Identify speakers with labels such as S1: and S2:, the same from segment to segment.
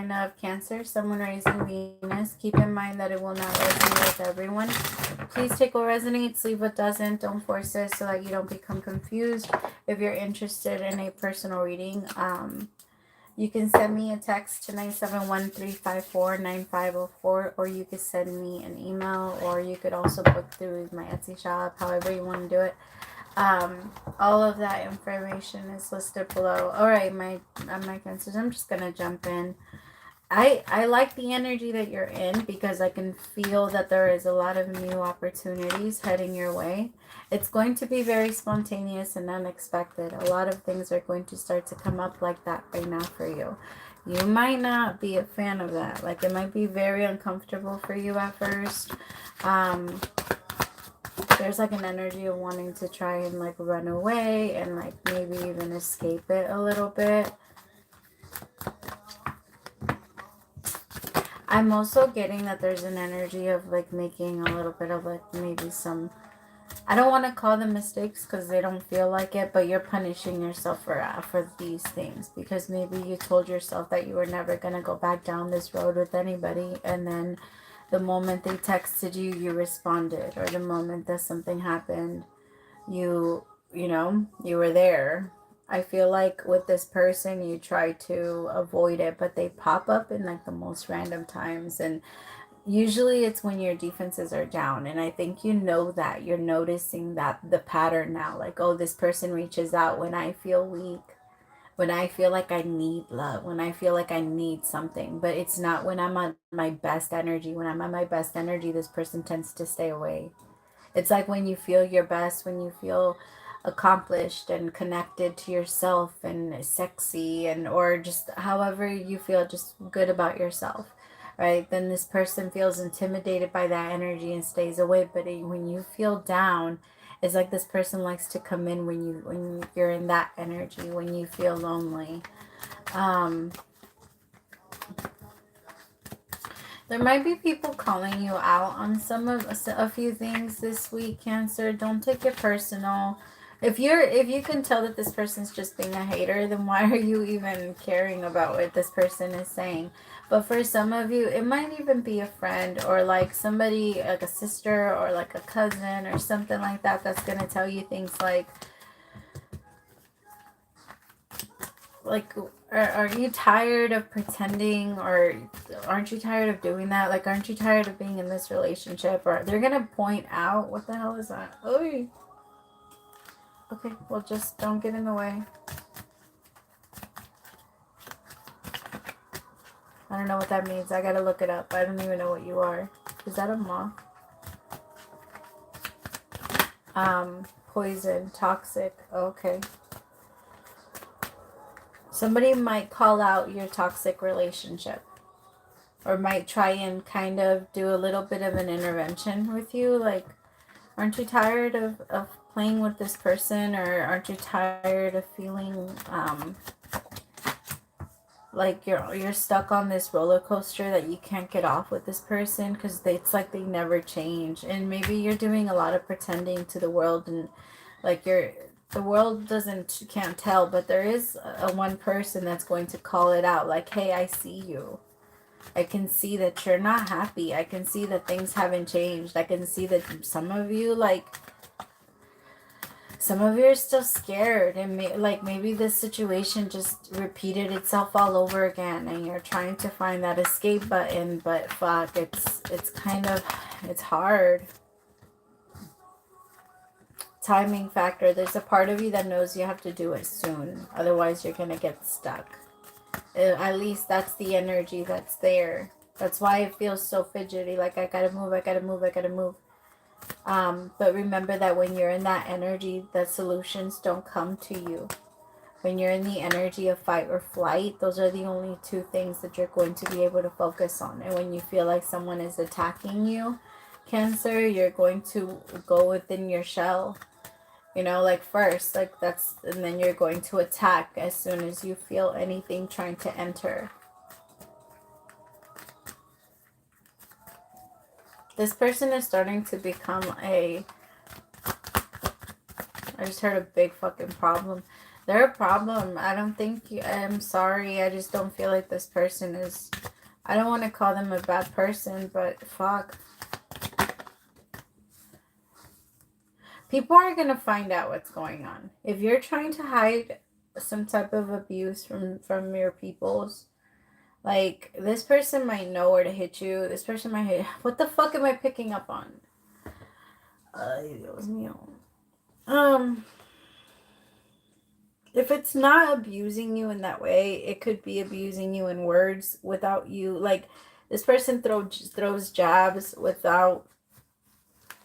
S1: sign of Cancer, someone raising Venus. Keep in mind that it will not resonate with everyone. Please take what resonates, leave what doesn't. Don't force it so that you don't become confused. If you're interested in a personal reading, you can send me a text to 971-354-9504, or you could send me an email, or you could also book through my Etsy shop, however you want to do it. All of that information is listed below. All right, my Cancers, I'm just gonna jump in. I like the energy that you're in because I can feel that there is a lot of new opportunities heading your way. It's going to be very spontaneous and unexpected. A lot of things are going to start to come up like that right now for you. You might not be a fan of that. Like, it might be very uncomfortable for you at first. There's like an energy of wanting to try and like run away and like maybe even escape it a little bit. I'm also getting that there's an energy of like making a little bit of like maybe some, I don't want to call them mistakes because they don't feel like it, but you're punishing yourself for these things because maybe you told yourself that you were never going to go back down this road with anybody, and then the moment they texted you, you responded, or the moment that something happened, you know, you were there. I feel like with this person, you try to avoid it, but they pop up in like the most random times. And usually it's when your defenses are down. And I think you know that. You're noticing that the pattern now. Like, oh, this person reaches out when I feel weak, when I feel like I need love, when I feel like I need something. But it's not when I'm on my best energy. When I'm at my best energy, this person tends to stay away. It's like when you feel your best, when you feel accomplished and connected to yourself and sexy, and or just however you feel just good about yourself, right? Then this person feels intimidated by that energy and stays away. But when you feel down, it's like this person likes to come in when you're in that energy, when you feel lonely. There might be people calling you out on a few things this week, Cancer. Don't take it personal. If you can tell that this person's just being a hater, then why are you even caring about what this person is saying? But for some of you, it might even be a friend or like somebody, like a sister or like a cousin or something like that, that's going to tell you things like, are you tired of pretending, or aren't you tired of doing that? Like, aren't you tired of being in this relationship? Or they're going to point out, what the hell is that? Oy. Okay, well, just don't get in the way. I don't know what that means. I gotta look it up. I don't even know what you are. Is that a moth? Poison, toxic. Okay. Somebody might call out your toxic relationship, or might try and kind of do a little bit of an intervention with you. Like, aren't you tired of playing with this person, or aren't you tired of feeling like you're stuck on this roller coaster that you can't get off with this person, because it's like they never change? And maybe you're doing a lot of pretending to the world, and like the world can't tell, but there is a one person that's going to call it out. Like, hey, I see you. I can see that you're not happy. I can see that things haven't changed. I can see that some of you are still scared, and maybe this situation just repeated itself all over again, and you're trying to find that escape button, but fuck, it's hard. Timing factor. There's a part of you that knows you have to do it soon, otherwise you're gonna get stuck. At least that's the energy that's there. That's why it feels so fidgety, like I gotta move. But remember that when you're in that energy, the solutions don't come to you. When you're in the energy of fight or flight, those are the only two things that you're going to be able to focus on. And when you feel like someone is attacking you, Cancer, you're going to go within your shell. You know, like first, like that's, and then you're going to attack as soon as you feel anything trying to enter. This person is starting to become I just heard a big fucking problem. They're a problem. I don't think I'm sorry. I just don't feel like this person is... I don't want to call them a bad person, but fuck. People are going to find out what's going on. If you're trying to hide some type of abuse from your peoples, like, this person might know where to hit you. This person might hit... What the fuck am I picking up on? Dios mío. If it's not abusing you in that way, it could be abusing you in words without you. Like, this person throws jabs without...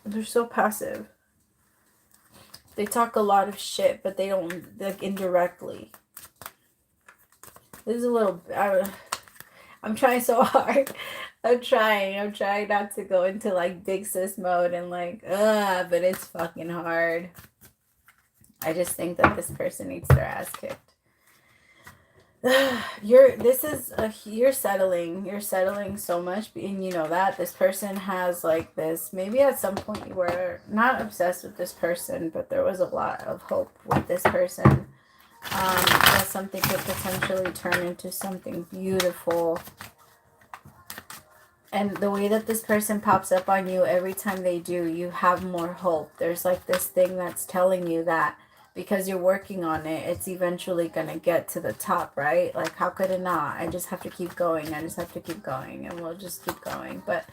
S1: They're so passive. They talk a lot of shit, but they don't, like, indirectly. This is a little... I'm trying so hard. I'm trying not to go into, like, big sis mode and, like, but it's fucking hard. I just think that this person needs their ass kicked. You're settling so much, and you know that this person has, like, this, maybe at some point you were not obsessed with this person, but there was a lot of hope with this person, that something could potentially turn into something beautiful. And the way that this person pops up on you, every time they do, you have more hope. There's, like, this thing that's telling you that because you're working on it, it's eventually going to get to the top, right? Like, how could it not? I just have to keep going. I just have to keep going, and we'll just keep going. But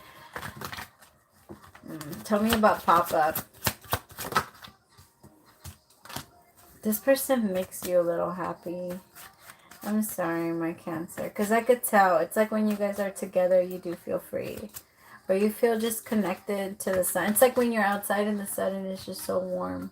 S1: tell me about pop-up. This person makes you a little happy. I'm sorry, my Cancer, because I could tell. It's like when you guys are together, you do feel free. Or you feel just connected to the sun. It's like when you're outside in the sun and it's just so warm.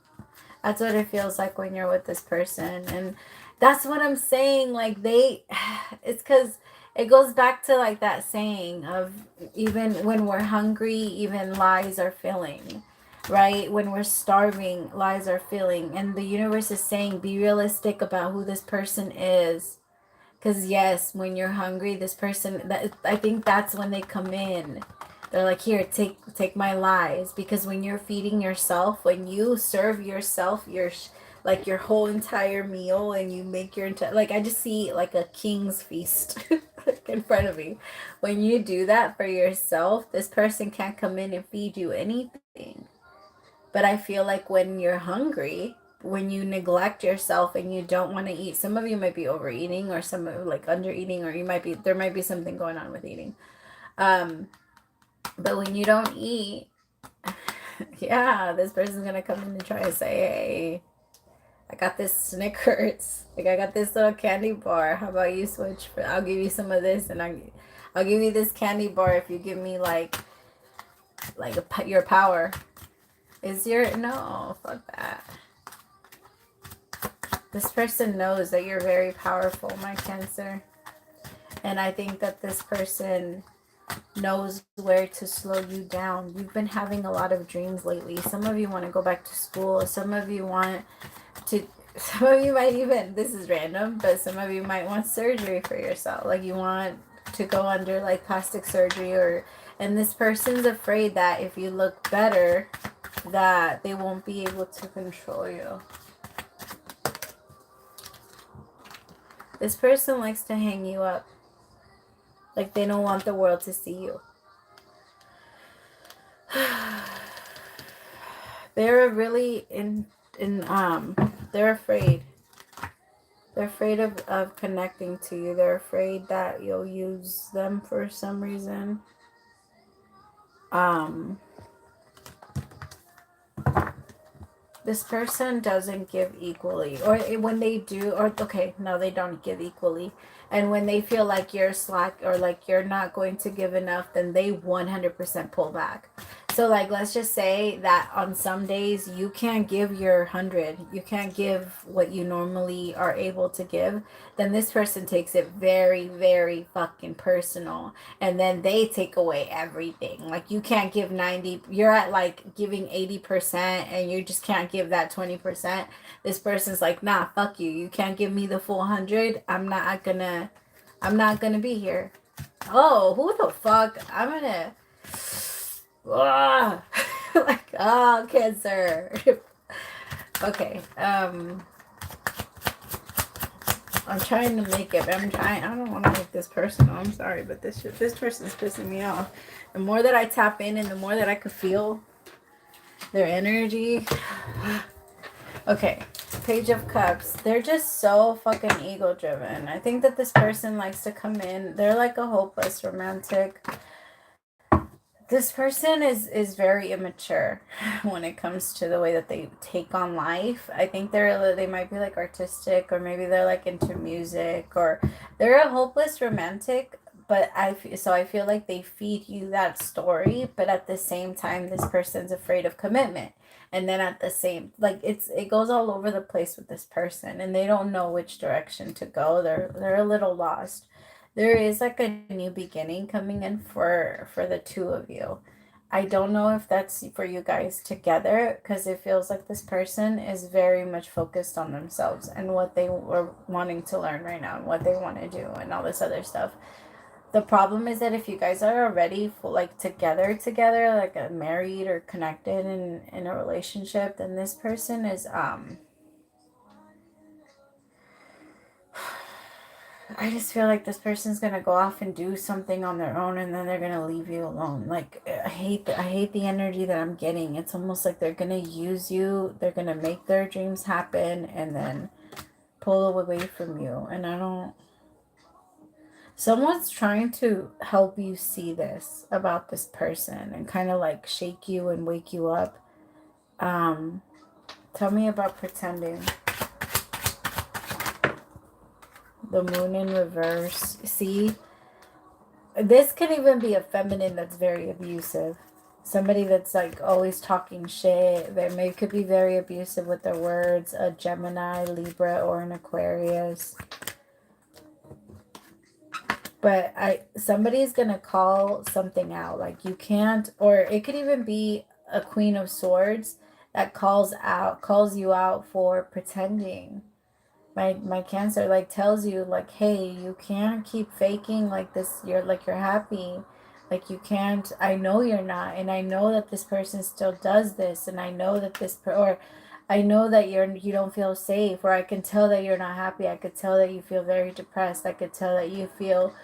S1: That's what it feels like when you're with this person. And that's what I'm saying. Like, it's because it goes back to, like, that saying of, even when we're hungry, even lies are filling, right? When we're starving, lies are filling. And the universe is saying, be realistic about who this person is. Because, yes, when you're hungry, this person, I think that's when they come in. They're like, here, take my lies. Because when you're feeding yourself, when you serve yourself your whole entire meal, and you make your entire, like, I just see, like, a king's feast in front of me. When you do that for yourself, this person can't come in and feed you anything. But I feel like when you're hungry, when you neglect yourself and you don't want to eat, some of you might be overeating, or some of, like, under eating, or there might be something going on with eating. But when you don't eat, yeah, this person's gonna come in and try to say, hey, I got this Snickers, like, I got this little candy bar. How about you switch? I'll give you some of this, and I'll give you this candy bar if you give me, like your power. No, fuck that. This person knows that you're very powerful, my Cancer. And I think that this person knows where to slow you down. You've been having a lot of dreams lately. Some of you want to go back to school. Some of you might even, this is random, but some of you might want surgery for yourself. Like, you want to go under, like, plastic surgery, and this person's afraid that if you look better, that they won't be able to control you. This person likes to hang you up. Like, they don't want the world to see you. They're really they're afraid. They're afraid of connecting to you. They're afraid that you'll use them for some reason. This person doesn't give equally, or when they do, or okay, no, they don't give equally. And when they feel like you're slack, or like you're not going to give enough, then they 100% pull back. So, like, let's just say that on some days you can't give your 100, you can't give what you normally are able to give, then this person takes it very, very fucking personal, and then they take away everything. Like, you can't give 90, you're at, like, giving 80%, and you just can't give that 20%. This person's like, nah, fuck you, you can't give me the full 100, I'm not gonna be here. Oh, who the fuck? I'm gonna... like, oh, Cancer. Okay. I'm trying to make it, but I don't want to make this personal. I'm sorry, but this person's pissing me off. The more that I tap in and the more that I could feel their energy. Okay, Page of Cups. They're just so fucking ego driven. I think that this person likes to come in. They're like a hopeless romantic. This person is very immature when it comes to the way that they take on life. I think they might be like artistic, or maybe they're like into music, or they're a hopeless romantic. But I feel like they feed you that story, but at the same time, this person's afraid of commitment. And then at the same, like it goes all over the place with this person, and they don't know which direction to go. They're a little lost. There is like a new beginning coming in for the two of you. I don't know if that's for you guys together, because it feels like this person is very much focused on themselves and what they were wanting to learn right now and what they want to do and all this other stuff. The problem is that if you guys are already like together, like married or connected in a relationship, then this person is I just feel like this person's gonna go off and do something on their own, and then they're gonna leave you alone. Like I hate the energy that I'm getting. It's almost like they're gonna use you. They're gonna make their dreams happen and then pull away from you. And I don't. Someone's trying to help you see this about this person and kind of like shake you and wake you up. Tell me about pretending. The Moon in reverse. See, this could even be a feminine that's very abusive. Somebody that's like always talking shit. They could be very abusive with their words. A Gemini, Libra, or an Aquarius. But somebody's gonna call something out. Like you can't, or it could even be a Queen of Swords that calls you out for pretending. My Cancer like tells you like, hey, you can't keep faking like this. You're happy. Like you can't. I know you're not, and I know that this person still does this, and I know that or I know that you don't feel safe, or I can tell that you're not happy. I could tell that you feel very depressed. I could tell that you feel.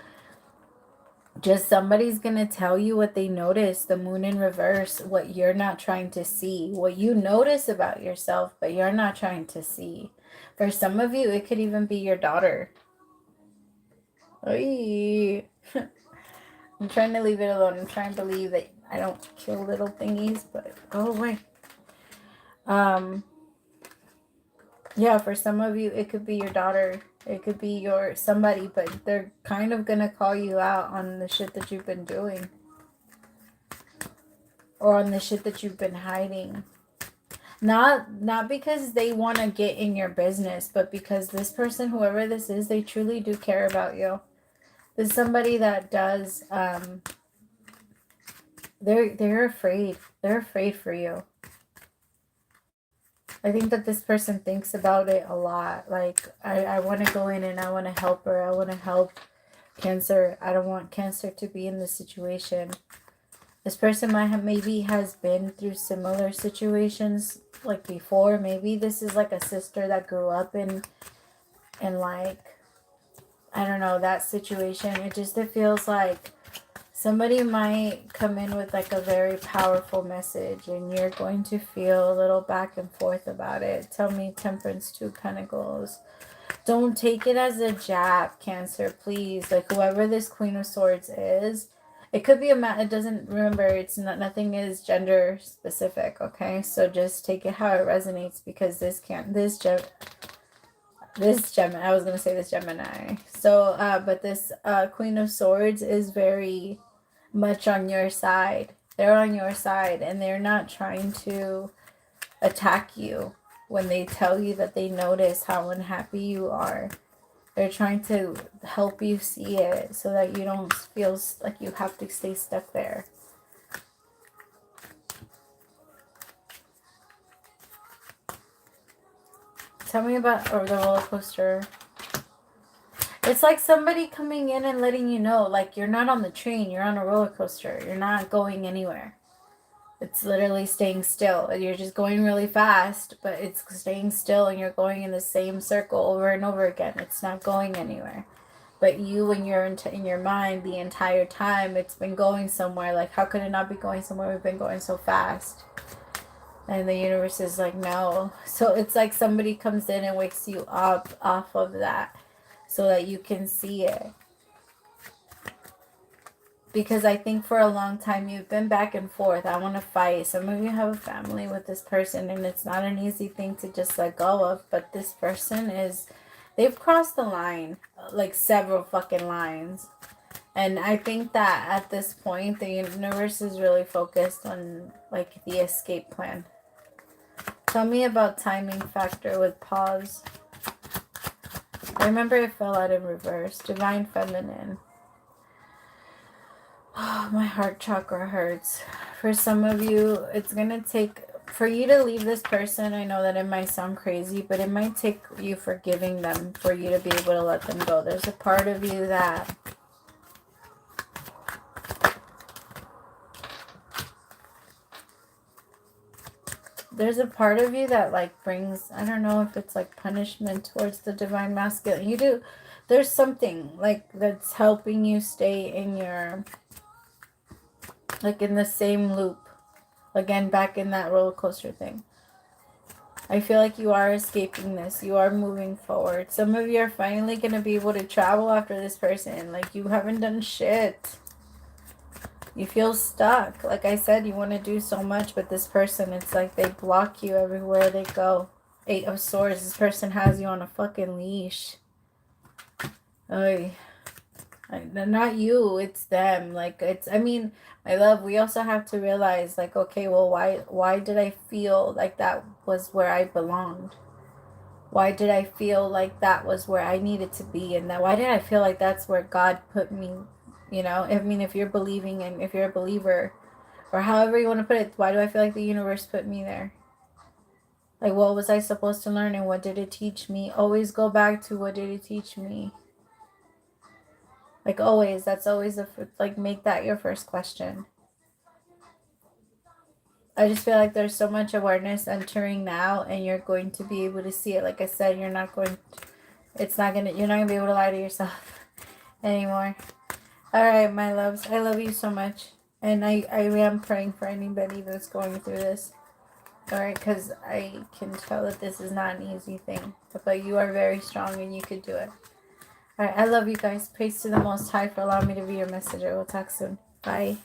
S1: Just somebody's gonna tell you what they notice. The Moon in reverse, what you're not trying to see, what you notice about yourself, but you're not trying to see. For some of you, it could even be your daughter. Oy. I'm trying to leave it alone. I'm trying to believe that I don't kill little thingies, but go away. Yeah, for some of you, it could be your daughter. It could be your somebody, but they're kind of going to call you out on the shit that you've been doing. Or on the shit that you've been hiding. Not because they want to get in your business, but because this person, whoever this is, they truly do care about you. There's somebody that does, they're afraid. They're afraid for you. I think that this person thinks about it a lot. Like, I want to go in and I want to help her. I want to help Cancer. I don't want Cancer to be in this situation. This person maybe has been through similar situations like before. Maybe this is like a sister that grew up in like, I don't know, that situation. It feels like somebody might come in with like a very powerful message, and you're going to feel a little back and forth about it. Tell me, Temperance, 2 Pentacles. Don't take it as a jab, Cancer, please. Like whoever this Queen of Swords is, it could be a man. It doesn't, remember, it's not, nothing is gender specific, okay? So just take it how it resonates, because this Gemini, I was going to say this Gemini. So, but this Queen of Swords is very much on your side. They're on your side, and they're not trying to attack you when they tell you that they notice how unhappy you are. They're trying to help you see it so that you don't feel like you have to stay stuck there. Tell me about the roller coaster. It's like somebody coming in and letting you know, like, you're not on the train, you're on a roller coaster. You're not going anywhere. It's literally staying still. You're just going really fast, but it's staying still and you're going in the same circle over and over again. It's not going anywhere. But you, when you're in your mind the entire time, it's been going somewhere. Like, how could it not be going somewhere? We've been going so fast. And the universe is like, no. So it's like somebody comes in and wakes you up off of that so that you can see it. Because I think for a long time you've been back and forth. I want to fight. Some of you have a family with this person and it's not an easy thing to just let go of. But this person is, they've crossed the line, like several fucking lines. And I think that at this point the universe is really focused on like the escape plan. Tell me about timing factor with pause. I remember it fell out in reverse. Divine feminine. Oh, my heart chakra hurts. For some of you, it's going to take, for you to leave this person, I know that it might sound crazy, but it might take you forgiving them for you to be able to let them go. There's a part of you that like brings, I don't know if it's like punishment towards the divine masculine. You do, there's something like that's helping you stay in your, like in the same loop. Again, back in that roller coaster thing. I feel like you are escaping this. You are moving forward. Some of you are finally going to be able to travel after this person. Like, you haven't done shit. You feel stuck. Like I said, you want to do so much, but this person, it's like they block you everywhere they go. 8 of Swords. This person has you on a fucking leash. Oy. Not you, it's them. Like, it's, I mean, my love, we also have to realize, like, okay, well, why did I feel like that was where I belonged? Why did I feel like that was where I needed to be? And that, why did I feel like that's where God put me? You know, I mean, if you're believing and if you're a believer, or however you want to put it, why do I feel like the universe put me there? Like, what was I supposed to learn and what did it teach me? Always go back to what did it teach me? Like, always, that's always like, make that your first question. I just feel like there's so much awareness entering now and you're going to be able to see it. Like I said, you're not going to be able to lie to yourself anymore. All right, my loves, I love you so much. And I am praying for anybody that's going through this. All right, because I can tell that this is not an easy thing. But you are very strong and you could do it. All right, I love you guys. Praise to the Most High for allowing me to be your messenger. We'll talk soon. Bye.